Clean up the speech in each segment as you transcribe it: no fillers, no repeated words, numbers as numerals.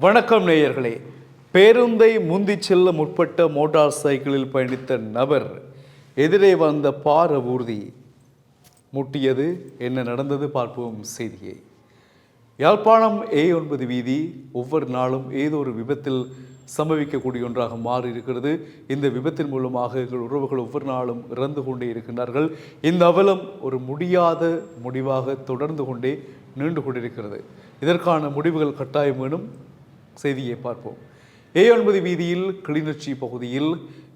வணக்கம் நேயர்களே. பேருந்தை முந்திச் செல்ல முற்பட்ட மோட்டார் சைக்கிளில் பயணித்த நபர் எதிரே வந்த பார ஊர்தி முட்டியது. என்ன நடந்தது பார்ப்போம் செய்தியை. யாழ்ப்பாணம் A9 வீதி ஒவ்வொரு நாளும் ஏதோ ஒரு விபத்தில் சம்பவிக்கக்கூடிய ஒன்றாக மாறி இருக்கிறது. இந்த விபத்தின் மூலமாக எங்கள் உறவுகள் ஒவ்வொரு நாளும் இறந்து கொண்டே இருக்கின்றார்கள். இந்த அவலம் ஒரு முடியாத முடிவாக தொடர்ந்து கொண்டே நீண்டு கொண்டிருக்கிறது. இதற்கான முடிவுகள் கட்டாயம் வேணும். செய்தியை பார்ப்போம். A9 வீதியில் கிளிநொச்சி பகுதியில்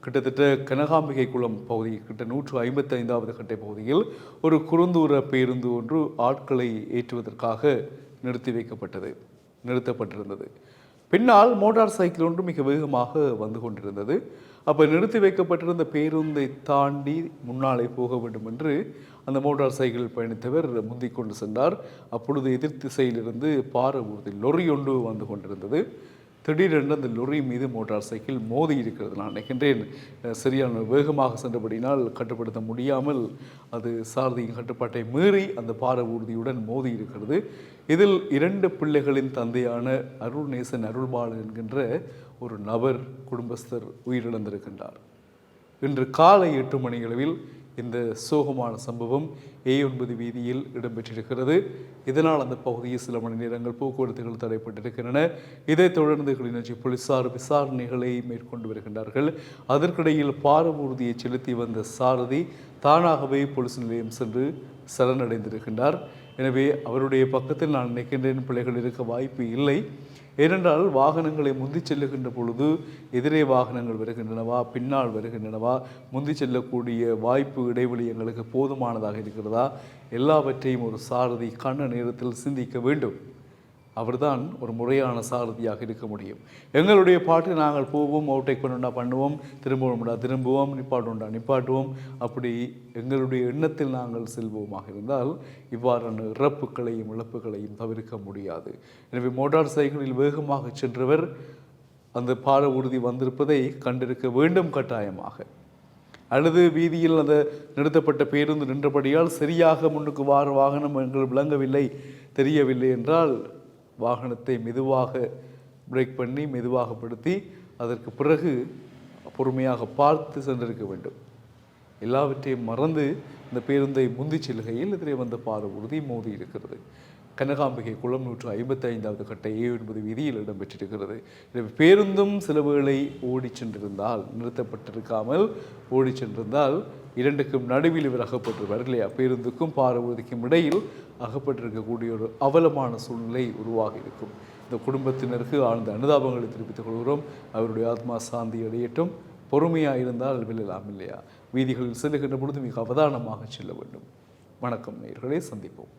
கிட்டத்தட்ட கனகாம்பிகை குளம் பகுதி கிட்ட 155வது கட்டை பகுதியில் ஒரு குறுந்தூர பேருந்து ஒன்று ஆட்களை ஏற்றுவதற்காக நிறுத்தப்பட்டிருந்தது. பின்னால் மோட்டார் சைக்கிள் ஒன்று மிக வேகமாக வந்து கொண்டிருந்தது. அப்போ நிறுத்தி வைக்கப்பட்டிருந்த பேருந்தை தாண்டி முன்னாலே போக வேண்டும் என்று அந்த மோட்டார் சைக்கிளில் பயணித்தவர் முந்திக் கொண்டு சென்றார். அப்பொழுது எதிர் திசையிலிருந்து பார ஊர்தி லொரி ஒன்று வந்து கொண்டிருந்தது. திடீரென்று அந்த லொரி மீது மோட்டார் சைக்கிள் மோதி இருக்கிறது. நான் நினைக்கின்றேன் சரியான வேகமாக சென்றபடினால் கட்டுப்படுத்த முடியாமல் அது சாரதியின் கட்டுப்பாட்டை மீறி அந்த பார ஊர்தியுடன் மோதி இருக்கிறது. இதில் 2 பிள்ளைகளின் தந்தையான அருள்நேசன் அருள்பாலன் என்கின்ற ஒரு நபர் குடும்பஸ்தர் உயிரிழந்திருக்கின்றார். இன்று காலை 8 மணியளவில் இந்த சோகமான சம்பவம் A9 வீதியில் இடம்பெற்றிருக்கிறது. இதனால் அந்த பகுதியில் சில மணி நேரங்கள் போக்குவரத்துகள் தடைப்பட்டிருக்கின்றன. இதைத் தொடர்ந்து கிளிநொச்சி போலீசார் விசாரணைகளை மேற்கொண்டு வருகின்றார்கள். அதற்கிடையில் பார ஊர்தியை செலுத்தி வந்த சாரதி தானாகவே போலீஸ் நிலையம் சென்று சரணடைந்திருக்கின்றார். எனவே அவருடைய பக்கத்தில் நான் நினைக்கின்றேன் பிள்ளைகள் இருக்க வாய்ப்பு இல்லை. ஏனென்றால் வாகனங்களை முந்தி செல்லுகின்ற பொழுது எதிரே வாகனங்கள் வருகின்றனவா, பின்னால் வருகின்றனவா, முந்தி செல்லக்கூடிய வாய்ப்பு இடைவெளி எங்களுக்கு போதுமானதாக இருக்கிறதா, எல்லாவற்றையும் ஒரு சாரதி கண்ண நேரத்தில் சிந்திக்க வேண்டும். அவர்தான் ஒரு முறையான சாரதியாக இருக்க முடியும். எங்களுடைய பாட்டு நாங்கள் போவோம், ஓவர்டேக் பண்ணுண்டா பண்ணுவோம், திரும்புவோம், நிப்பாட்டுவோம், அப்படி எங்களுடைய எண்ணத்தில் நாங்கள் செல்வோமாக இருந்தால் இவ்வாறான இறப்புகளையும் இழப்புகளையும் தவிர்க்க முடியாது. எனவே மோட்டார் சைக்கிளில் வேகமாக சென்றவர் அந்த பார ஊர்தி வந்திருப்பதை கண்டிருக்க வேண்டும் கட்டாயமாக. அல்லது வீதியில் அந்த நிறுத்தப்பட்ட பேருந்து நின்றபடியால் சரியாக முன்னுக்கு வாகனம் எங்கள் விளங்கவில்லை, தெரியவில்லை என்றால் வாகனத்தை மெதுவாக பிரேக் பண்ணி மெதுவாகப்படுத்தி அதற்கு பிறகு பொறுமையாக பார்த்து சென்றிருக்க வேண்டும். எல்லாவற்றையும் மறந்து இந்த பேருந்தை முந்தி செல்கையில் எதிரே வந்த பார ஊர்தி மோதி இருக்கிறது. கனகாம்பிகை குளம் 155வது கட்டை A9 வீதியில் இடம்பெற்றிருக்கிறது. எனவே பேருந்தும் சில வேளை ஓடி சென்றிருந்தால், நிறுத்தப்பட்டிருக்காமல் ஓடி சென்றிருந்தால் 2க்கும் நடுவில் இவர் அகப்பட்டிருப்பார் இல்லையா? பேருந்துக்கும் பார ஊர்திக்கும் இடையில் அகப்பட்டிருக்கக்கூடிய ஒரு அவலமான சூழ்நிலை உருவாகி இருக்கும். இந்த குடும்பத்தினருக்கு ஆழ்ந்த அனுதாபங்களை தெரிவித்துக் கொள்கிறோம். அவருடைய ஆத்மா சாந்தி அடையட்டும். பொறுமையாக இருந்தால் வெல்லலாம் இல்லையா? வீதிகளில் செல்லுகின்ற பொழுது மிக அவதானமாக செல்ல வேண்டும். வணக்கம் நேயர்களே, சந்திப்போம்.